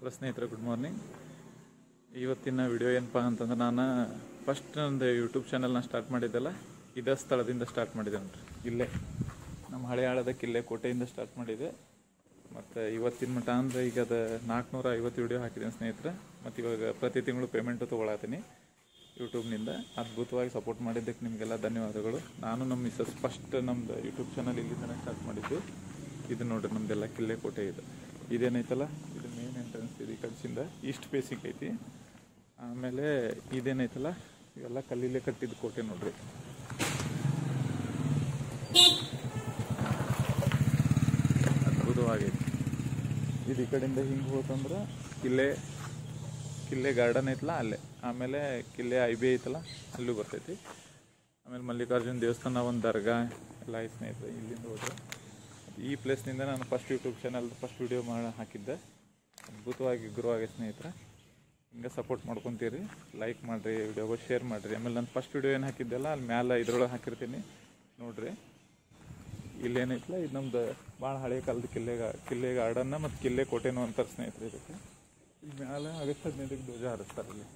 ಸ್ನೇಹಿತರೆ good morning. ಇವತ್ತಿನ video ಏನಪ್ಪ ಅಂತಂದ್ರೆ ನಾನು ಫಸ್ಟ್ ನಂದು ಯೂಟ್ಯೂಬ್ ಚಾನಲ್ನ ಸ್ಟಾರ್ಟ್ ಮಾಡಿದ್ದೆಲ್ಲ ಇದೇ ಸ್ಥಳದಿಂದ ಸ್ಟಾರ್ಟ್ ಮಾಡಿದೆ ನೋಡ್ರಿ. ಇಲ್ಲೇ ನಮ್ಮ ಹಳೆಯಾಳದ ಕಿಲ್ಲೆ ಕೋಟೆಯಿಂದ ಸ್ಟಾರ್ಟ್ ಮಾಡಿದೆ. ಮತ್ತು ಇವತ್ತಿನ ಮಟ್ಟ ಅಂದರೆ ಈಗ ಅದು 450 ವಿಡಿಯೋ ಹಾಕಿದ್ದೀನಿ ಸ್ನೇಹಿತರೆ. ಮತ್ತು ಇವಾಗ ಪ್ರತಿ ತಿಂಗಳು ಪೇಮೆಂಟು ತೊಗೊಳತ್ತೀನಿ ಯೂಟ್ಯೂಬ್ನಿಂದ. ಅದ್ಭುತವಾಗಿ ಸಪೋರ್ಟ್ ಮಾಡಿದ್ದಕ್ಕೆ ನಿಮಗೆಲ್ಲ ಧನ್ಯವಾದಗಳು. ನಾನು ನಮ್ಮ ಮಿಸಸ್ ಫಸ್ಟ್ ನಮ್ಮದು ಯೂಟ್ಯೂಬ್ ಚಾನಲ್ ಇಲ್ಲಿಂದ ಸ್ಟಾರ್ಟ್ ಮಾಡಿದ್ದು. ಇದು ನೋಡ್ರಿ ನಮ್ಮದೆಲ್ಲ ಕಿಲ್ಲೆ ಕೋಟೆ ಇದೆ. ಇದೇನೈತಲ್ಲ ಇದು ಮೇನ್ ಎಂಟ್ರೆನ್ಸ್ ಇದೆ. ಈ ಕಡೆಯಿಂದ ಈಸ್ಟ್ ಫೇಸಿಂಗ್ ಐತಿ. ಆಮೇಲೆ ಇದೇನೈತಲ್ಲ ಇವೆಲ್ಲ ಕಲ್ಲಿಲ್ಲೇ ಕಟ್ಟಿದ್ದು ಕೋಟೆ ನೋಡ್ರಿ. ಅದ್ಭುತವಾಗೈತಿ. ಇದು ಈ ಕಡೆಯಿಂದ ಹಿಂಗೆ ಹೋತಂದ್ರೆ ಕಿಲ್ಲೆ ಗಾರ್ಡನ್ ಐತಲ್ಲ ಅಲ್ಲೇ. ಆಮೇಲೆ ಕಿಲ್ಲೆ IB ಐತಲ್ಲ ಅಲ್ಲೂ ಬರ್ತೈತಿ. ಆಮೇಲೆ ಮಲ್ಲಿಕಾರ್ಜುನ ದೇವಸ್ಥಾನ, ಒಂದು ದರ್ಗಾ ಎಲ್ಲ ಐತೆ ಸ್ನೇಹಿತರೆ. ಇಲ್ಲಿಂದ ಹೋದ್ರೆ ಈ ಪ್ಲೇಸ್ನಿಂದ ನಾನು first YouTube channel first video ಹಾಕಿದ್ದೆ. ಅದ್ಭುತವಾಗಿ ಗ್ರೋ ಆಗೈತೆ ಸ್ನೇಹಿತರೆ. ಹಿಂಗೆ ಸಪೋರ್ಟ್ ಮಾಡ್ಕೊತೀರಿ, ಲೈಕ್ ಮಾಡಿರಿ, ವಿಡಿಯೋಗೆ ಶೇರ್ ಮಾಡಿರಿ. ಆಮೇಲೆ ನಾನು ಫಸ್ಟ್ ವಿಡಿಯೋ ಏನು ಹಾಕಿದ್ದೆಲ್ಲ ಅಲ್ಲಿ ಮ್ಯಾಲೆ ಇದ್ರೊಳಗೆ ಹಾಕಿರ್ತೀನಿ ನೋಡಿರಿ. ಇಲ್ಲೇನೈತಲ್ಲ ಇದು ನಮ್ದು ಭಾಳ ಹಳೆ ಕಾಲದ ಕಿಲ್ಲೆ ಗಾರ್ಡನ್ನ ಮತ್ತು ಕಿಲ್ಲೆ ಕೋಟೆನೂ ಅಂತಾರೆ ಸ್ನೇಹಿತರೆ. ಇದಕ್ಕೆ ಇಲ್ಲಿ ಮ್ಯಾಲೆ ಆಗಸ್ಟ್ 15ಕ್ಕೆ ಧ್ವಜ ಹಾರಿಸ್ತಾರೆ. ಅಲ್ಲಿ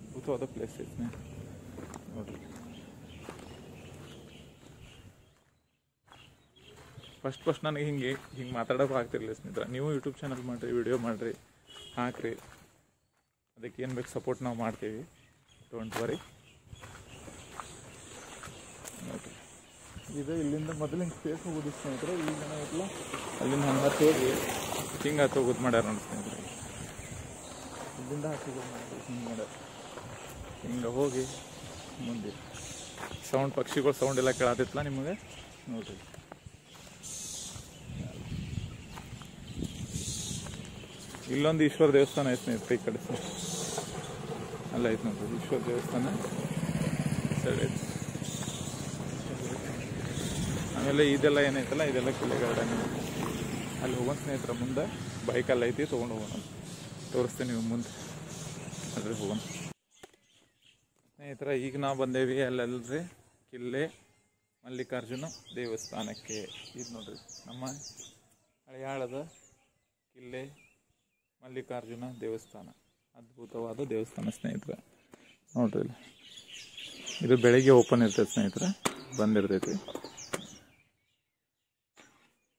ಅದ್ಭುತವಾದ ಪ್ಲೇಸ್ ಐತೆ ನೋಡಿರಿ. ಫಸ್ಟ್ ನನಗೆ ಹಿಂಗೆ ಮಾತಾಡೋಕೆ ಆಗ್ತಿರ್ಲಿಲ್ಲ ಸ್ನೇಹಿತರೆ. ನೀವು ಯೂಟ್ಯೂಬ್ ಚಾನಲ್ ಮಾಡಿರಿ, ವಿಡಿಯೋ ಮಾಡಿರಿ, ಹಾಕ್ರಿ. ಅದಕ್ಕೆ ಏನು ಬೇಕು ಸಪೋರ್ಟ್ ನಾವು ಮಾಡ್ತೀವಿ. Don't worry. ಇದು ಇಲ್ಲಿಂದ ಮೊದಲು ಹಿಂಗೆ ಸ್ಪೇಸ್ ಹೋಗೋದು ಸ್ನೇಹಿತರೆ. ಈಗ ಏನಾಗೈತಲ್ಲ ಅಲ್ಲಿಂದ ಹಂಗೆ ಹೋಗಿ ಹಿಂಗೆ ಹತ್ತು ಹೋಗೋದು ಮಾಡ್ಯಾರ ನೋಡಿ ಸ್ನೇಹಿತರೆ. ಇಲ್ಲಿಂದ ಹಾಕೋದು ಮಾಡಿ ಹಿಂಗೆ ಮಾಡ್ಯಾರ. ಹಿಂಗೆ ಹೋಗಿ ಮುಂದೆ ಸೌಂಡ್ ಪಕ್ಷಿಗಳು ಸೌಂಡ್ ಎಲ್ಲ ಕೇಳತ್ತಿತ್ತಲ್ಲ ನಿಮಗೆ ನೋಡ್ರಿ. ಇಲ್ಲೊಂದು ಈಶ್ವರ ದೇವಸ್ಥಾನ ಐತೆ ಸ್ನೇಹಿತರೆ. ಈ ಕಡೆ ಅಲ್ಲ ಐತೆ ನೋಡ್ರಿ ಈಶ್ವರ ದೇವಸ್ಥಾನ ಸೈಡ್ ಐತೆ. ಆಮೇಲೆ ಇದೆಲ್ಲ ಏನೈತಲ್ಲ ಇದೆಲ್ಲ ಕಿಲ್ಲೆ ಗಾರ್ಡನ್. ಅಲ್ಲಿ ಹೋಗೋಣ ಸ್ನೇಹಿತರ. ಮುಂದೆ ಬೈಕಲ್ಲಿ ಐತಿ, ತೊಗೊಂಡು ಹೋಗೋಣ. ತೋರಿಸ್ತೀನಿ ನೀವು ಮುಂದೆ ಅದ್ರಲ್ಲಿ ಹೋಗೋಣ ಸ್ನೇಹಿತರ. ಈಗ ನಾವು ಬಂದೇವಿ ಅಲ್ಲಲ್ರಿ ಕಿಲ್ಲೆ ಮಲ್ಲಿಕಾರ್ಜುನ ದೇವಸ್ಥಾನಕ್ಕೆ. ಇದು ನೋಡ್ರಿ ನಮ್ಮ ಹಳೆಯಾಳದ ಕಿಲ್ಲೆ ಮಲ್ಲಿಕಾರ್ಜುನ ದೇವಸ್ಥಾನ. ಅದ್ಭುತವಾದ ದೇವಸ್ಥಾನ ಸ್ನೇಹಿತರೆ ನೋಡ್ರಿ. ಇದು ಬೆಳಿಗ್ಗೆ ಓಪನ್ ಇರ್ತೈತೆ ಸ್ನೇಹಿತರೆ, ಬಂದಿರ್ತೈತಿ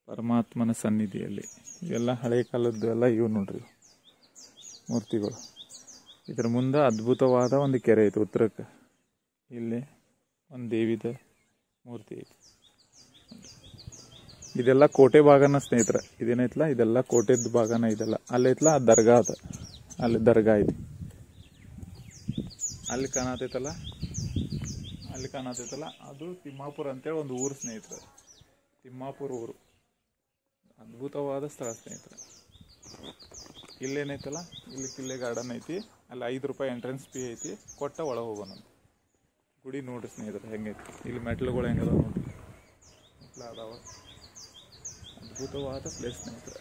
ಪರಮಾತ್ಮನ ಸನ್ನಿಧಿಯಲ್ಲಿ. ಇವೆಲ್ಲ ಹಳೆ ಕಾಲದ್ದು ಎಲ್ಲ ಇವು ನೋಡ್ರಿ ಮೂರ್ತಿಗಳು. ಇದರ ಮುಂದೆ ಅದ್ಭುತವಾದ ಒಂದು ಕೆರೆ ಐತಿ ಉತ್ತರಕ್ಕೆ. ಇಲ್ಲಿ ಒಂದು ದೇವಿದ ಮೂರ್ತಿ ಐತಿ. ಇದೆಲ್ಲ ಕೋಟೆ ಭಾಗನ ಸ್ನೇಹಿತರೆ. ಇದೇನೈತಲ್ಲ ಇದೆಲ್ಲ ಕೋಟೆದ ಭಾಗನ. ಇದೆಲ್ಲ ಅಲ್ಲೈತಲ್ಲ ಆ ದರ್ಗಾ ಅದ, ಅಲ್ಲಿ ದರ್ಗಾ ಐತಿ. ಅಲ್ಲಿ ಕಾಣತೈತಲ್ಲ ಅದು ತಿಮ್ಮಾಪುರ ಅಂತೇಳಿ ಒಂದು ಊರು ಸ್ನೇಹಿತರೆ. ತಿಮ್ಮಾಪುರ ಊರು ಅದ್ಭುತವಾದ ಸ್ಥಳ ಸ್ನೇಹಿತರೆ. ಇಲ್ಲೇನೈತಲ್ಲ ಇಲ್ಲಿ ಕಿಲ್ಲೆ ಗಾರ್ಡನ್ ಐತಿ. ಅಲ್ಲಿ ₹5 ಎಂಟ್ರೆನ್ಸ್ ಫೀ ಐತಿ. ಕೊಟ್ಟ ಒಳಗೆ ಹೋಗೋಣ. ಗುಡಿ ನೋಡ್ರಿ ಸ್ನೇಹಿತರೆ ಹೆಂಗೈತಿ. ಇಲ್ಲಿ ಮೆಟ್ಲುಗಳು ಹೆಂಗದಾವ ನೋಡ್ರಿ. ಮೆಟ್ಲ ಅದಾವ. ಅದ್ಭುತವಾದ ಪ್ಲೇಸ್ ಸ್ನೇಹಿತರೆ.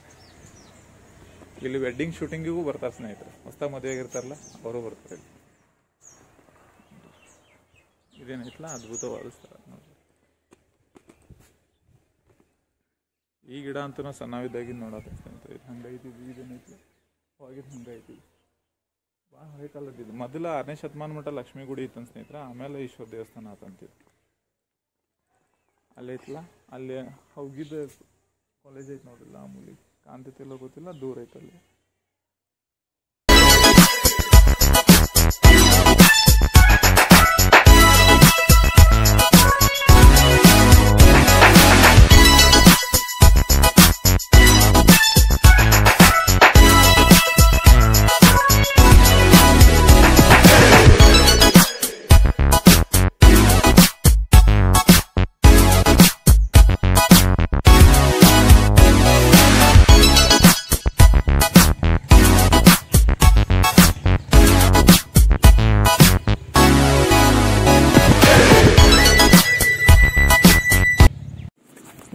ಇಲ್ಲಿ ವೆಡ್ಡಿಂಗ್ ಶೂಟಿಂಗಿಗೂ ಬರ್ತಾರೆ ಸ್ನೇಹಿತರೆ. ಹೊಸ ಮದುವೆ ಆಗಿರ್ತಾರಲ್ಲ ಅವರು ಬರ್ತಾರೆ. ಇದೇನೈತಲ್ಲ ಅದ್ಭುತವಾದ ಸ್ಥಳ ನೋಡ್ರಿ. ಈ ಗಿಡ ಅಂತೂ ನಾವು ಸಣ್ಣವಿದ್ದಾಗಿ ನೋಡೋದು ಸ್ನೇಹಿತರೆ. ಇದು ಹಂಗೈತಿ. ಇದೇನೈತಿ ಹೋಗಿದ್ದು ಹಂಗೈತಿ. ಭಾಳ ಹಳೆ ಕಾಲದ್ದು. ಮೊದಲ 6ನೇ ಶತಮಾನ ಮಟ್ಟ ಲಕ್ಷ್ಮೀ ಗುಡಿ ಇತ್ತಂತ ಸ್ನೇಹಿತರೆ. ಆಮೇಲೆ ಈಶ್ವರ ದೇವಸ್ಥಾನ ಆತಂತೀವಿ. ಅಲ್ಲೈತಲ್ಲ ಅಲ್ಲಿ ಹೋಗಿದ್ದು ಕಾಲೇಜ್ ಐತೆ ನೋಡಿಲ್ಲ. ಆಮೂಲಿ ಕಾಣ್ತೈತಿಲ್ಲ ಗೊತ್ತಿಲ್ಲ, ದೂರ ಐತಲ್ಲಿ.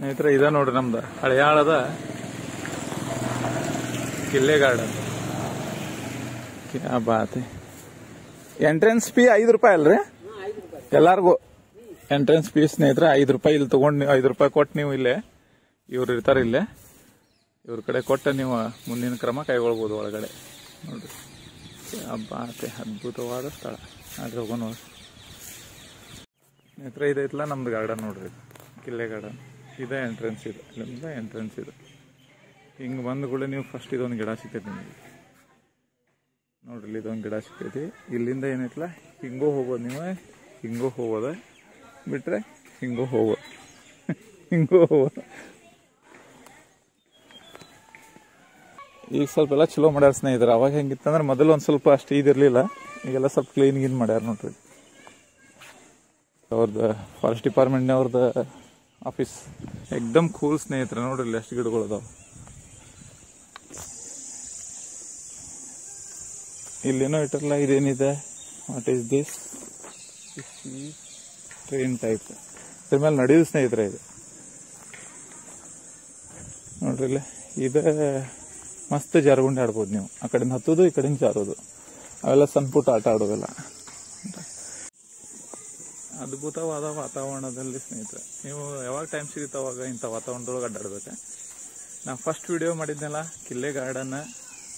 ಸ್ನೇಹಿತರೆ ಇದ ನೋಡ್ರಿ ನಮ್ದು ಹಳೆಯಾಳದ ಕಿಲ್ಲೆ ಗಾರ್ಡನ್. ಕ್ಯಾ ಬಾತ್. ಎಂಟ್ರೆನ್ಸ್ ಫೀ ₹5 ಅಲ್ರಿ ಎಲ್ಲಾರ್ಗು? ಎಂಟ್ರೆನ್ಸ್ ಫೀಸ್ ಸ್ನೇಹಿತರೆ ₹5. ಇಲ್ಲಿ ತಗೊಂಡು ನೀವು ₹5 ಕೊಟ್ಟು ನೀವು ಇಲ್ಲೇ ಇವ್ರು ಇರ್ತಾರೆ ಇಲ್ಲೇ ಇವ್ರ ಕಡೆ ಕೊಟ್ಟ ನೀವು ಮುಂದಿನ ಕ್ರಮ ಕೈಗೊಳ್ಬೋದು ಒಳಗಡೆ ನೋಡ್ರಿ. ಬಾತೆ ಅದ್ಭುತವಾದ ಸ್ಥಳ. ಆದ್ರೆ ಹೋಗೋಣ ಸ್ನೇಹಿತರೆ, ಇದೈತಲ್ಲ ನಮ್ದು ಗಾರ್ಡನ್ ನೋಡ್ರಿ, ಕಿಲ್ಲೆ ಗಾರ್ಡನ್. ಇದೇ ಎಂಟ್ರೆನ್ಸ್ ಇದೆ, ಇಲ್ಲಿಂದ ಎಂಟ್ರೆನ್ಸ್ ಇದೆ. ಹಿಂಗೆ ಬಂದ್ಗಳೇ ನೀವು ಫಸ್ಟ್ ಇದೊಂದು ಗಿಡ ಸಿಗ್ತೈತಿ ನಿಮಗೆ ನೋಡ್ರಿ. ಇದೊಂದು ಗಿಡ ಸಿಗ್ತೈತಿ. ಇಲ್ಲಿಂದ ಏನೈತಲ್ಲ ಹಿಂಗೂ ಹೋಗೋದು, ನೀವು ಹಿಂಗೂ ಹೋಗೋದ ಬಿಟ್ರೆ ಹಿಂಗೂ ಹೋಗೋದು ಹಿಂಗೂ ಹೋಗೋದು. ಈಗ ಸ್ವಲ್ಪ ಎಲ್ಲ ಚಲೋ ಮಾಡ್ಯಾರ ಸ್ನೇಹಿತರೆ. ಅವಾಗ ಹೆಂಗಿತ್ತಂದ್ರೆ ಮೊದಲು ಒಂದು ಸ್ವಲ್ಪ ಅಷ್ಟು ಇದಿರಲಿಲ್ಲ, ಈಗೆಲ್ಲ ಸ್ವಲ್ಪ ಕ್ಲೀನ್ ಗೀನ್ ಮಾಡ್ಯಾರ ನೋಡ್ರಿ. ಅವ್ರದ್ದು ಫಾರೆಸ್ಟ್ ಡಿಪಾರ್ಟ್ಮೆಂಟ್ನವ್ರದ್ದು ಆಫೀಸ್ ಎಕ್ದಮ್ ಕೂಲ್ ಸ್ನೇಹಿತರೆ. ನೋಡ್ರಿ ಇಲ್ಲಿ ಎಷ್ಟು ಗಿಡಗಳು ಅದಾವ. ಇಲ್ಲೇನೋ ಇಟ್ಟಿರಲ್ಲ, ಇದೇನಿದೆ, what is this? Train type. ಇದ್ರ ಮೇಲೆ ನಡೆಯುದು ಸ್ನೇಹಿತರೆ ಇದು ನೋಡ್ರಿ. ಇಲ್ಲಿ ಇದೆ ಮಸ್ತ್ ಜಾರುಗುಂಡಿ ಆಡ್ಬೋದು ನೀವು. ಆ ಕಡೆಯಿಂದ ಹತ್ತೋದು, ಈ ಕಡೆಯಿಂದ ಜಾರೋದು, ಅವೆಲ್ಲ ಸಣ್ಣ ಪುಟ್ಟ ಆಟ ಆಡೋದೆಲ್ಲ. ಅದ್ಭುತವಾದ ವಾತಾವರಣದಲ್ಲಿ ಸ್ನೇಹಿತರೆ, ನೀವು ಯಾವಾಗ ಟೈಮ್ ಸಿಗುತ್ತೆ ಅವಾಗ ಇಂಥ ವಾತಾವರಣದೊಳಗೆ ಅಡ್ಡಾಡ್ಬೇಕು. ನಾ ಫಸ್ಟ್ ವಿಡಿಯೋ ಮಾಡಿದ್ನಲ್ಲ ಕಿಲ್ಲೆ ಗಾರ್ಡನ್,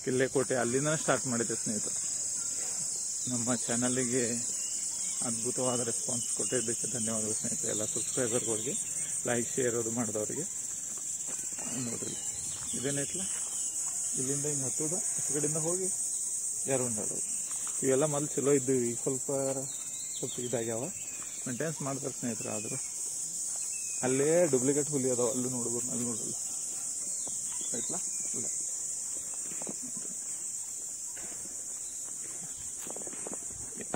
ಕಿಲ್ಲೆ ಕೋಟೆ, ಅಲ್ಲಿಂದನೇ ಸ್ಟಾರ್ಟ್ ಮಾಡಿದ್ದೆ ಸ್ನೇಹಿತರೆ. ನಮ್ಮ ಚಾನಲ್ಗೆ ಅದ್ಭುತವಾದ ರೆಸ್ಪಾನ್ಸ್ ಕೊಟ್ಟಿದ್ದಕ್ಕೆ ಧನ್ಯವಾದಗಳು ಸ್ನೇಹಿತರೆ. ಎಲ್ಲ ಸಬ್ಸ್ಕ್ರೈಬರ್ಗಳಿಗೆ, ಲೈಕ್ ಶೇರ್ ಅದು ಮಾಡಿದವ್ರಿಗೆ. ನೋಡ್ರಿ ಇದೇನೈತಲ್ಲ, ಇಲ್ಲಿಂದ ಹಿಂಗೆ ಹತ್ತೋದು, ಈ ಕಡೆಯಿಂದ ಹೋಗಿ ಜಾರುಗುಂಡಿ ಆಡೋದು. ಇವೆಲ್ಲ ಮೊದಲು ಚಲೋ ಇದ್ದು, ಈಗ ಸ್ವಲ್ಪ ಇದಾಗ್ಯಾವ. ಮೇಂಟೆನೆನ್ಸ್ ಮಾಡ್ತಾರೆ ಸ್ನೇಹಿತರೆ. ಆದರೂ ಅಲ್ಲೇ ಡೂಪ್ಲಿಕೇಟ್ ಹುಲಿ ಅದಾವ, ಅಲ್ಲೂ ನೋಡ್ಬೋದು. ಅಲ್ಲಿ ನೋಡ್ರಲ್ಲ ಆಯ್ತಲ್ಲ, ಇಲ್ಲ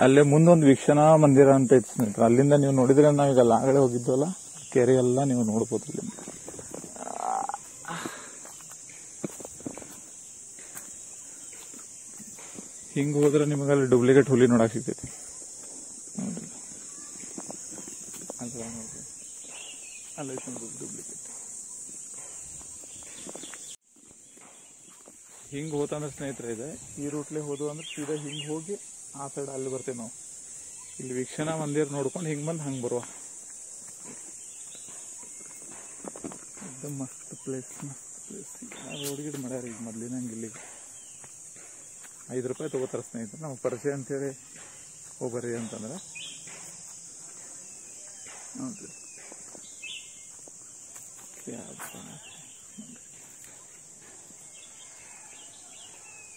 ಅಲ್ಲೇ ಮುಂದೊಂದು ವೀಕ್ಷಣಾ ಮಂದಿರ ಅಂತ ಐತಿ ಸ್ನೇಹಿತರೆ. ಅಲ್ಲಿಂದ ನೀವು ನೋಡಿದ್ರೆ, ನಾವೀಗ ಆಗಲೇ ಹೋಗಿದ್ವಲ್ಲ ಕೆರೆ ಎಲ್ಲ ನೀವು ನೋಡ್ಬೋದು. ಅಲ್ಲಿಂದ ಹಿಂಗೆ ಹೋದ್ರೆ ನಿಮಗೆ ಅಲ್ಲಿ ಡೂಪ್ಲಿಕೇಟ್ ಹುಲಿ ನೋಡಕ್ ಸಿಗ್ತೈತಿ. ಅಲ್ಲೈತೆ ಡೂಪ್ಲಿಕೇಟ್. ಹಿಂಗೆ ಹೋತಂದ್ರೆ ಸ್ನೇಹಿತರೆ ಇದೆ, ಈ ರೂಟ್ಲೆ ಹೋದ್ವು ಅಂದ್ರೆ ಸೀದಾ ಹಿಂಗೆ ಹೋಗಿ ಆ ಸೈಡ್ ಅಲ್ಲಿ ಬರ್ತೇವೆ ನಾವು. ಇಲ್ಲಿ ವೀಕ್ಷಣಾ ಮಂದಿರ ನೋಡ್ಕೊಂಡು ಹಿಂಗೆ ಬಂದು ಹಂಗೆ ಬರುವ. ಮಸ್ತ್ ಪ್ಲೇಸ್, ಮಸ್ತ್ ಪ್ಲೇಸ್. ರೋಡ್ ಗಿಡ ಮಾಡ್ಯಾರ ಈಗ ಮೊದ್ಲಿನ ಹಂಗೆ. ಇಲ್ಲಿಗೆ 5 ರೂಪಾಯಿ ತಗೋತಾರೆ ಸ್ನೇಹಿತರೆ. ನಮಗೆ ಪರಿಚಯ ಅಂತೇಳಿ ಹೋಗ್ಬರ್ರಿ ಅಂತಂದ್ರೆ ನೋಡ್ರಿ.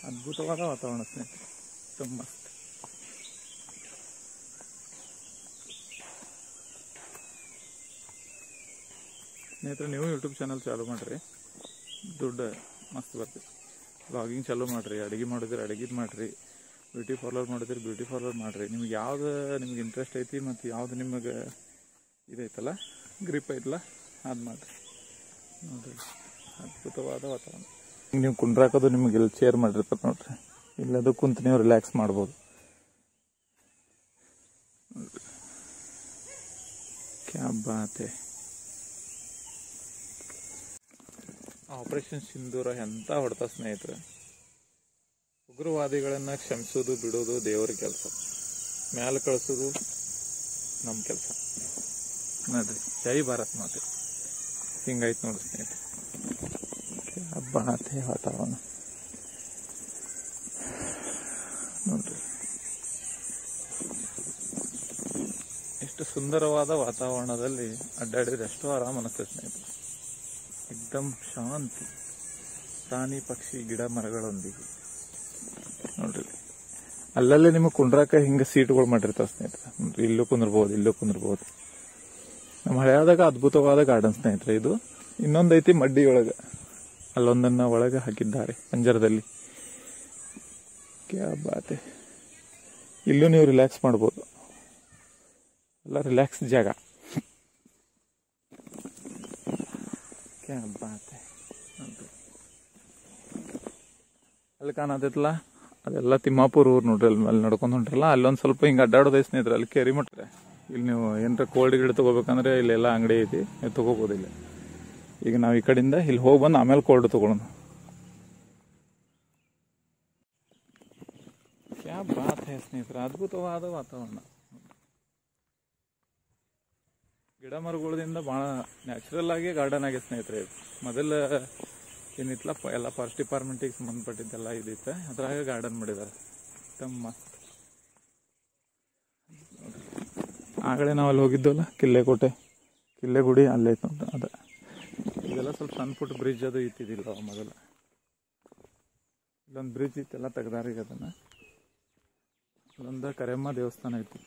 ಅದ್ಭುತವಾದ ವಾತಾವರಣ ಸ್ನೇಹಿತರೆ, ತುಂಬ ಮಸ್ತ್. ಸ್ನೇಹಿತರೆ, ನೀವು ಯೂಟ್ಯೂಬ್ ಚಾನಲ್ ಚಾಲು ಮಾಡ್ರಿ, ದುಡ್ಡು ಮಸ್ತ್ ಬರ್ತೈತಿ. ವ್ಲಾಗಿಂಗ್ ಚಾಲು ಮಾಡ್ರಿ, ಅಡುಗೆ ಮಾಡಿದ್ರೆ ಅಡುಗೆದು ಮಾಡ್ರಿ, ಬ್ಯೂಟಿ ಪಾರ್ಲರ್ ಮಾಡಿದ್ರೆ ಬ್ಯೂಟಿ ಪಾರ್ಲರ್ ಮಾಡ್ರಿ. ನಿಮ್ಗೆ ಯಾವ್ದು ನಿಮ್ಗೆ ಇಂಟ್ರೆಸ್ಟ್ ಐತಿ ಮತ್ತು ಯಾವ್ದು ನಿಮಗೆ ಇದೈತಲ್ಲ, ಗ್ರಿಪ್ ಐತಲ್ಲ, ಅದು ಮಾಡ್ರಿ. ನೋಡ್ರಿ ಅದ್ಭುತವಾದ ವಾತಾವರಣ. ನೀವು ಕುಂಡ್ರಾಕೋದು ನಿಮ್ಗೆ ಇಲ್ಲಿ ಚೇರ್ ಮಾಡಿರ್ತಾರೆ ನೋಡ್ರಿ, ಇಲ್ಲದು ಕುಂತು ನೀವು ರಿಲ್ಯಾಕ್ಸ್ ಮಾಡ್ಬೋದು. ಕ್ಯಾ ಬಾತ್ ಹೈ. ಆಪರೇಷನ್ ಸಿಂಧೂರ ಎಂತ ಹೊಡ್ತ ಸ್ನೇಹಿತರೆ. ಉಗ್ರವಾದಿಗಳನ್ನ ಕ್ಷಮಿಸೋದು ಬಿಡೋದು ದೇವರ ಕೆಲಸ, ಮ್ಯಾಲ ಕಳಿಸೋದು ನಮ್ಮ ಕೆಲಸ ನೋಡ್ರಿ. ಜೈ ಭಾರತ್ ಮಾತೆ. ಹಿಂಗಾಯ್ತು ನೋಡ್ರಿ ಸ್ನೇಹಿತರೆ. ಬಾತೆ ವಾತಾವರಣ ನೋಡ್ರಿ, ಎಷ್ಟು ಸುಂದರವಾದ ವಾತಾವರಣದಲ್ಲಿ ಅಡ್ಡಾಡಿದ್ರೆ ಎಷ್ಟೋ ಆರಾಮ ಅನಿಸ್ತದೆ ಸ್ನೇಹಿತರೆ. ಎಕ್ದಮ್ ಶಾಂತಿ, ಪ್ರಾಣಿ ಪಕ್ಷಿ ಗಿಡ ಮರಗಳೊಂದಿಗೆ ನೋಡ್ರಿ. ಅಲ್ಲಲ್ಲೇ ನಿಮಗೆ ಕುಂಡ್ರಾಕ ಹಿಂಗೆ ಸೀಟ್ಗಳು ಮಾಡಿರ್ತಾವೆ ಸ್ನೇಹಿತರೆ. ನೋಡ್ರಿ, ಇಲ್ಲೂ ಕುಂದ್ರಬಹುದು, ಇಲ್ಲೂ ಕುಂದ್ರಬಹುದು. ನಮ್ಮ ಹಳೆಯಾದಾಗ ಅದ್ಭುತವಾದ ಗಾರ್ಡನ್ ಸ್ನೇಹಿತರೆ ಇದು. ಇನ್ನೊಂದೈತಿ ಮಡ್ಡಿ ಒಳಗೆ, ಅಲ್ಲೊಂದನ್ನ ಒಳಗೆ ಹಾಕಿದ್ದಾರೆ ಪಂಜರದಲ್ಲಿ. ಕ್ಯಾ ಬಾತೆ. ಇಲ್ಲೂ ನೀವು ರಿಲ್ಯಾಕ್ಸ್ ಮಾಡ್ಬೋದು, ಎಲ್ಲ ರಿಲ್ಯಾಕ್ಸ್ ಜಾಗ. ಕ್ಯಾ ಬಾತೆ. ಅಲ್ಲಿ ಕಾಣತೈತಲ್ಲ, ಅದೆಲ್ಲ ತಿಮ್ಮಾಪುರ ಊರು ನೋಡ್ರಿ. ಅಲ್ಲಿ ನಡ್ಕೊಂಡು ಹೊಂಟ್ರಲ್ಲ, ಅಲ್ಲೊಂದು ಸ್ವಲ್ಪ ಹಿಂಗೆ ಅಡ್ಡಾಡೋದೈತೆ ಸ್ನೇಹಿತರೆ. ಅಲ್ಲಿ ಕೆರಿ ಮಟ್ರೆ ಇಲ್ಲಿ ನೀವು ಏನಾರ ಕೋಲ್ಡ್ ಗಿಡ ತಗೋಬೇಕಂದ್ರೆ ಇಲ್ಲೆಲ್ಲ ಅಂಗಡಿ ಐತಿ, ತಗೋಬೋದು ಇಲ್ಲಿ. ಈಗ ನಾವು ಈ ಕಡೆಯಿಂದ ಇಲ್ಲಿ ಹೋಗಿ ಬಂದು ಆಮೇಲೆ ಕೋಲ್ಡ್ ತಗೊಳ್ಳೋಣ. ಕ್ಯಾ ಬಾತ್ ಹೈ ಸ್ನೇಹಿತರೆ, ಅದ್ಭುತವಾದ ವಾತಾವರಣ. ಗಿಡ ಮರಗಳಿಂದ ಭಾಳ ನ್ಯಾಚುರಲ್ ಆಗಿ ಗಾರ್ಡನ್ ಆಗಿದೆ ಸ್ನೇಹಿತರೆ. ಮೊದಲ ಏನಿತ್ತಲ್ಲ ಎಲ್ಲ ಫಾರೆಸ್ಟ್ ಡಿಪಾರ್ಟ್ಮೆಂಟಿಗೆ ಸಂಬಂಧಪಟ್ಟಿದ್ದೆಲ್ಲ ಇದೈತೆ. ಅದ್ರಾಗ ಗಾರ್ಡನ್ ಮಾಡಿದ್ದಾರೆ ತಮ್ಮ ಮಸ್ತ್. ಆಗಲೇ ನಾವು ಅಲ್ಲಿ ಹೋಗಿದ್ದವಲ್ಲ ಕಿಲ್ಲೆಕೋಟೆ, ಕಿಲ್ಲೆ ಗುಡಿ ಅಲ್ಲೇ ಐತೆ ನೋಡ್ರಿ. ಅದು ಇದೆಲ್ಲ ಸ್ವಲ್ಪ ಸಣ್ಣ ಪುಟ್ಟ ಬ್ರಿಡ್ಜ್ ಅದು ಇತ್ತಿದ್ದಿಲ್ಲ ಮೊದಲು. ಇಲ್ಲೊಂದು ಬ್ರಿಡ್ಜ್ ಇತ್ತೆಲ್ಲ ತೆಗ್ದಾರೀಗ ಅದನ್ನು. ಇಲ್ಲೊಂದು ಕರೆಮ್ಮ ದೇವಸ್ಥಾನ ಐತಿ.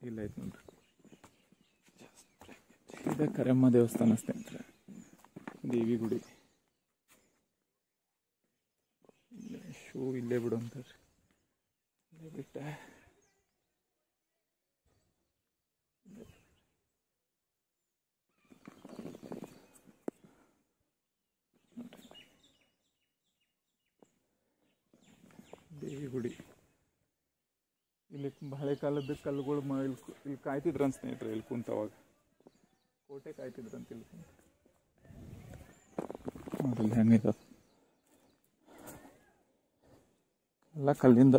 ಇಲ್ಲ ಐತೆ ನೋಡ್ರಿ, ಇದೆ ಕರೆಮ್ಮ ದೇವಸ್ಥಾನ ಸ್ನೇಹಿತರೆ, ದೇವಿ ಗುಡಿ. ಶೂ ಇಲ್ಲೇ ಬಿಡು ಅಂತಾರೆ, ಇಲ್ಲೇ ಬಿಟ್ಟ. ದೇವಿ ಗುಡಿ ಇಲ್ಲಿ ಹಳೆ ಕಾಲದ ಕಲ್ಲುಗಳು ಇಲ್ಲಿ ಕಾಯ್ತಿದ್ರಂತ ಸ್ನೇಹಿತರೆ. ಇಲ್ಲಿ ಕುಂತವಾಗ ಕೋಟೆ ಕಾಯ್ತಿದ್ರಂತ ಇಲ್ಲಿ ಕುಂತ ನೋಡ್ರಿ ಹೆಂಗಿದೆ ಎಲ್ಲ ಕಲ್ಲಿಂದ.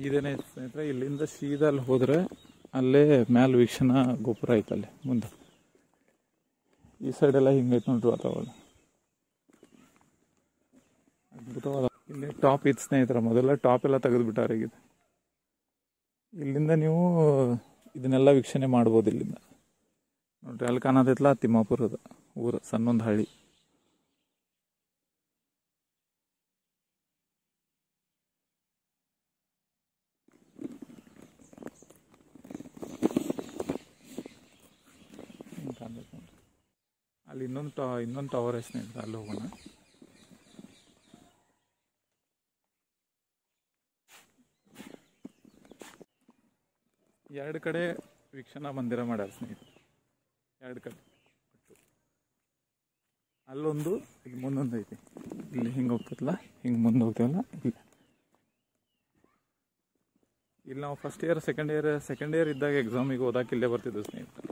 ಇದೇನೇ ಸ್ನೇಹಿತರೆ, ಇಲ್ಲಿಂದ ಸೀದಾ ಅಲ್ಲಿ ಹೋದ್ರೆ ಅಲ್ಲೇ ಮ್ಯಾಲ ವೀಕ್ಷಣಾ ಗೋಪುರ ಐತಲ್ಲಿ ಮುಂದೆ. ಈ ಸೈಡೆಲ್ಲ ಹಿಂಗೈತೆ ನೋಡ್ರಿ ವಾತಾವರಣ ಅದ್ಭುತವಾದ. ಇಲ್ಲಿ ಟಾಪ್ ಇತ್ತು ಸ್ನೇಹಿತರ, ಮೊದಲ ಟಾಪ್ ಎಲ್ಲ ತೆಗೆದುಬಿಟ್ಟಾರೆ ಈಗ. ಇಲ್ಲಿಂದ ನೀವು ಇದನ್ನೆಲ್ಲ ವೀಕ್ಷಣೆ ಮಾಡ್ಬೋದು ಇಲ್ಲಿಂದ ನೋಡ್ರಿ. ಅಲ್ಲಿ ಕಾಣತೈತಲ್ಲ ತಿಮ್ಮಾಪುರದ ಊರು, ಸಣ್ಣೊಂದು ಹಳ್ಳಿ. ಅಲ್ಲಿ ಇನ್ನೊಂದು ಟವರ್ ಐತೆ ಸ್ನೇಹಿತರೆ, ಅಲ್ಲಿ ಹೋಗೋಣ. ಎರಡು ಕಡೆ ವೀಕ್ಷಣಾ ಮಂದಿರ ಮಾಡ್ಯಾರ ಸ್ನೇಹಿತರೆ, ಎರಡು ಕಡೆ. ಅಲ್ಲೊಂದು ಇಲ್ಲಿ ಮುಂದೊಂದು ಐತಿ. ಇಲ್ಲಿ ಹಿಂಗೆ ಹೋಗ್ತೈತಲ್ಲ, ಹಿಂಗೆ ಮುಂದೆ ಹೋಗ್ತೀವಲ್ಲ ಇಲ್ಲಿ ನಾವು ಫಸ್ಟ್ ಇಯರ್ ಸೆಕೆಂಡ್ ಇಯರ್ ಇದ್ದಾಗ ಎಕ್ಸಾಮಿಗೆ ಓದಾಕ ಇಲ್ಲೇ ಬರ್ತಿದ್ವಿ ಸ್ನೇಹಿತರೆ.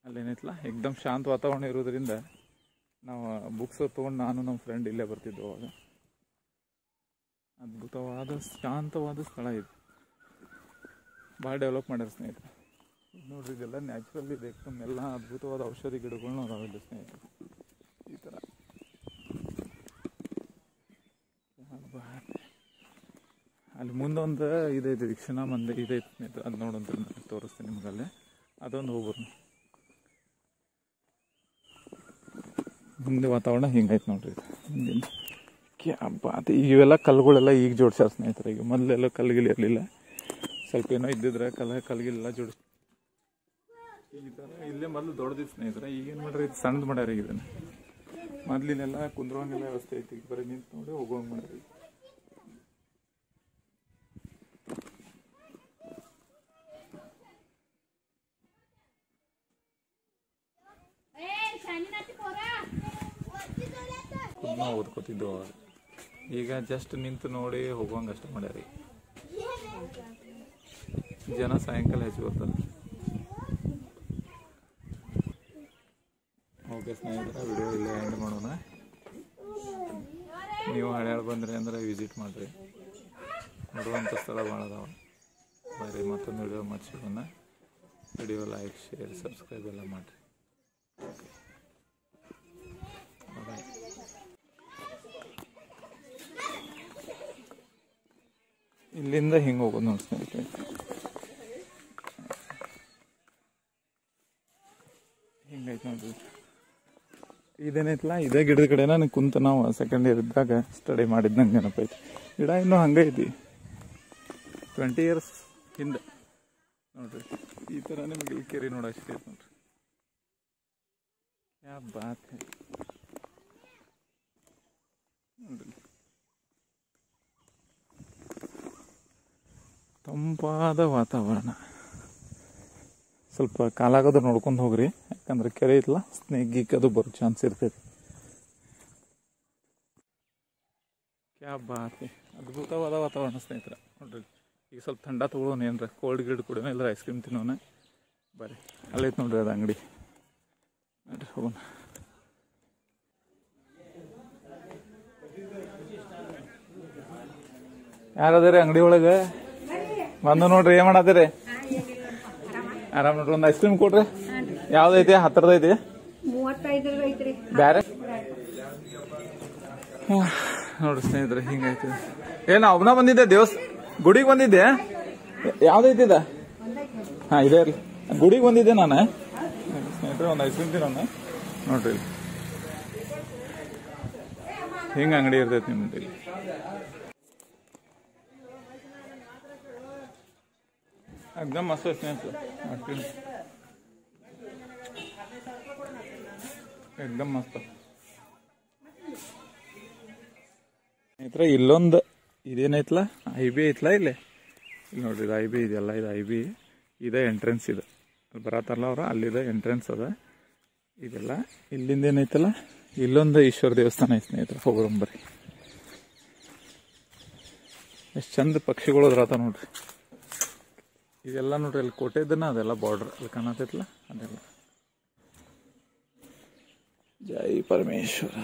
ಅಲ್ಲೇನೈತಲ್ಲ ಏಕ್ದಮ್ ಶಾಂತ ವಾತಾವರಣ ಇರೋದ್ರಿಂದ ನಾವು ಬುಕ್ಸ್ ತೊಗೊಂಡು ನಾನು ನಮ್ಮ ಫ್ರೆಂಡ್ ಇಲ್ಲೇ ಬರ್ತಿದ್ವಿ ಅವಾಗ. ಅದ್ಭುತವಾದ ಶಾಂತವಾದ ಸ್ಥಳ ಇದು, ಭಾಳ ಡೆವಲಪ್ ಮಾಡ್ಯಾರ ಸ್ನೇಹಿತರೆ. ನೋಡ್ರಿ ಇದೆಲ್ಲ ನ್ಯಾಚುರಲ್ ಇದೆ, ಏಕ್ದಮ್ ಎಲ್ಲ ಅದ್ಭುತವಾದ ಔಷಧಿ ಗಿಡಗಳನ್ನೂ ಅದಾವಿಲ್ಲ ಸ್ನೇಹಿತರೆ. ಈ ಥರ ಅಲ್ಲಿ ಮುಂದೊಂದು ಇದೈತೆ ವೀಕ್ಷಣಾ ಮಂದಿರ ಇದೈತೆ ಸ್ನೇಹಿತರೆ, ಅದು ನೋಡಂತ ತೋರಿಸ್ತೀನಿ ನಿಮ್ಗಲ್ಲೇ. ಅದೊಂದು ಹೋಗ್ಬೋದು. ಮುಂದೆ ವಾತಾವರಣ ಹಿಂಗೈತೆ ನೋಡ್ರಿ. ಮುಂದಿನ ಬಾತ್. ಇವೆಲ್ಲ ಕಲ್ಲುಗಳೆಲ್ಲ ಈಗ ಜೋಡ್ಸ್ಯಾರ ಸ್ನೇಹಿತರೆ. ಈಗ ಮೊದಲೆಲ್ಲ ಕಲ್ಲಿಗಿಲಿ ಇರಲಿಲ್ಲ, ಸ್ವಲ್ಪ ಏನೋ ಇದ್ದಿದ್ರೆ ಕಲ್ಲಿಗೆಲ್ಲ ಜೋಡಿಸ್. ಈ ಥರ ಇಲ್ಲೇ ಮೊದಲು ದೊಡ್ಡದಿತ್ತು ಸ್ನೇಹಿತರೆ. ಈಗೇನು ಮಾಡ್ರಿ ಇದು ಸಣ್ಣದು ಮಾಡ್ಯಾರ. ಇದನ್ನು ಮೊದಲಿನೆಲ್ಲ ಕುಂದ್ರೋಂಗೆಲ್ಲ ವ್ಯವಸ್ಥೆ ಐತಿ, ಈಗ ಬರೀ ನಿಂತು ನೋಡಿ ಹೋಗೋಂಗೆ ಮಾಡ್ರಿ. ನಾವು ಓದ್ಕೋತಿದ್ದೆವು ಅವಾಗ. ಈಗ ಜಸ್ಟ್ ನಿಂತು ನೋಡಿ ಹೋಗುವಂಗೆ ಅಷ್ಟೇ ಮಾಡ್ಯಾರ. ಜನ ಸಾಯಂಕಾಲ ಹೆಚ್ಚು ಬರ್ತಾರೆ. ಓಕೆ ಸ್ನೇಹಿತರೆ, ವಿಡಿಯೋ ಇಲ್ಲೇ ಎಂಡ್ ಮಾಡೋಣ. ನೀವು ಹಳ್ಯಾಳ ಬಂದ್ರಿ ಅಂದ್ರೆ ವಿಸಿಟ್ ಮಾಡಿರಿ, ನೋಡುವಂಥ ಸ್ಥಳ ಭಾಳ ಅದಾವ. ಬರೀ ಮತ್ತೊಂದು ವಿಡಿಯೋ ಮಾಡಿಸಿಡೋಣ. ವಿಡಿಯೋ ಲೈಕ್, ಶೇರ್, ಸಬ್ಸ್ಕ್ರೈಬ್ ಎಲ್ಲ ಮಾಡಿರಿ. ಇಲ್ಲಿಂದ ಹಿಂಗೆ ಹೋಗೋದು ನೋಡಿ ಸ್ನೇಹಿತರೆ. ಹಿಂಗೈತೆ ನೋಡ್ರಿ. ಇದೇನೈತಲ್ಲ ಇದೇ ಗಿಡದ ಕಡೆ ನಾನು ಕುಂತ ನಾವು ಸೆಕೆಂಡ್ ಇಯರ್ ಇದ್ದಾಗ ಸ್ಟಡಿ ಮಾಡಿದ್ದಂಗೆ ನೆನಪೈತಿ. ಗಿಡ ಇನ್ನೂ ಹಂಗೆ ಐತಿ, 20 years ಹಿಂದೆ ನೋಡ್ರಿ. ಈ ಥರ ನಿಮ್ಗೆ ಇಲ್ಲಿ ಕೆರೆ ನೋಡೋಕೆ ಸಿಗೈತೆ ನೋಡ್ರಿ. ಯಾ ಬಾತ್ ನೋಡ್ರಿ. ತಂಪಾದ ವಾತಾವರಣ. ಸ್ವಲ್ಪ ಕಾಲಾಗೋದು ನೋಡ್ಕೊಂಡು ಹೋಗ್ರಿ, ಯಾಕಂದ್ರೆ ಕೆರೆ ಐತಲ್ಲ, ಸ್ನೇಕ್ ಗೀಕ್ ಅದು ಬರೋ ಚಾನ್ಸ್ ಇರ್ತೈತಿ. ಕ್ಯಾ ಬಾತ್. ಅದ್ಭುತವಾದ ವಾತಾವರಣ ಸ್ನೇಹಿತರೆ ನೋಡ್ರಿ. ಈಗ ಸ್ವಲ್ಪ ಥಂಡ ತೊಗೊಳೋಣ, ಏನ್ರ ಕೋಲ್ಡ್ ಗಿಲ್ಡ್ ಕುಡಿಯೋಣ, ಇಲ್ಲ ಐಸ್ ಕ್ರೀಮ್ ತಿನ್ನೋಣ. ಬರ್ರಿ, ಅಲ್ಲೈತೆ ನೋಡ್ರಿ ಅದು ಅಂಗಡಿ, ನೋಡ್ರಿ ಹೋಗೋಣ. ಯಾರದ್ರಿ ಅಂಗಡಿ ಒಳಗ ಬಂದು ನೋಡ್ರಿ ಏನ್ ಮಾಡತ್ತೀರಿ ಆರಾಮ್ ನೋಡ್ರಿ ಒಂದ್ ಐಸ್ ಕ್ರೀಮ್ ಕೊಡ್ರಿ ಯಾವ್ದೈತಿ ಹತ್ತರದೈತಿ ಬ್ಯಾರೆ ನೋಡ್ರಿ ಸ್ನೇಹಿತರೆ ಹಿಂಗೈತಿ ಏನ ಒಬ್ನ ಬಂದಿದ್ದೆ ಗುಡಿಗೆ ಬಂದಿದ್ದೆ ಯಾವ್ದೈತಿದ ಹಾ ಇದೆ ಇರ್ಲಿ ಗುಡಿಗೆ ಬಂದಿದ್ದೆ ನಾನು ಸ್ನೇಹಿತರೆ ಒಂದ್ ಐಸ್ ಕ್ರೀಮ್ ತಿನ್ನೋಣ ನೋಡ್ರಿ ಹಿಂಗ ಅಂಗಡಿ ಇರ್ತೈತಿ ನಿಮ್ದು ಇಲ್ಲಿ एकदम मस्त एकदम मस्त ಸ್ನೇಹಿತರೆ ಇಲ್ಲೊಂದು ಇದೇನೈತ್ಲ IB ಐತ್ಲಾ ಇಲ್ಲಿ ನೋಡ್ರಿ ಇದು IB ಇದೆಲ್ಲ ಇದು IB ಇದೆ ಎಂಟ್ರೆನ್ಸ್ ಇದೆ ಅಲ್ಲಿ ಬರತ್ತಾರಲ್ಲ ಅವ್ರ ಅಲ್ಲಿದೆ ಎಂಟ್ರೆನ್ಸ್ ಅದ ಇದೆಲ್ಲ ಇಲ್ಲಿಂದ ಏನೈತಲ್ಲ ಇಲ್ಲೊಂದು ಈಶ್ವರ ದೇವಸ್ಥಾನ ಐತೆ ಸ್ನೇಹಿತರೆ ಹೋಗ್ಬರಂಬರಿ ಎಷ್ಟು ಚಂದ ಪಕ್ಷಿಗಳು ಅದ್ರಾತ ನೋಡ್ರಿ ಇದೆಲ್ಲ ನೋಡ್ರಿ ಅಲ್ಲಿ ಕೋಟೆ ಇದ್ದನ ಅದೆಲ್ಲ ಬಾರ್ಡರ್ ಅಲ್ಲಿ ಕಾಣತೈತಲ್ಲ ಅದೆಲ್ಲ ಜೈ ಪರಮೇಶ್ವರ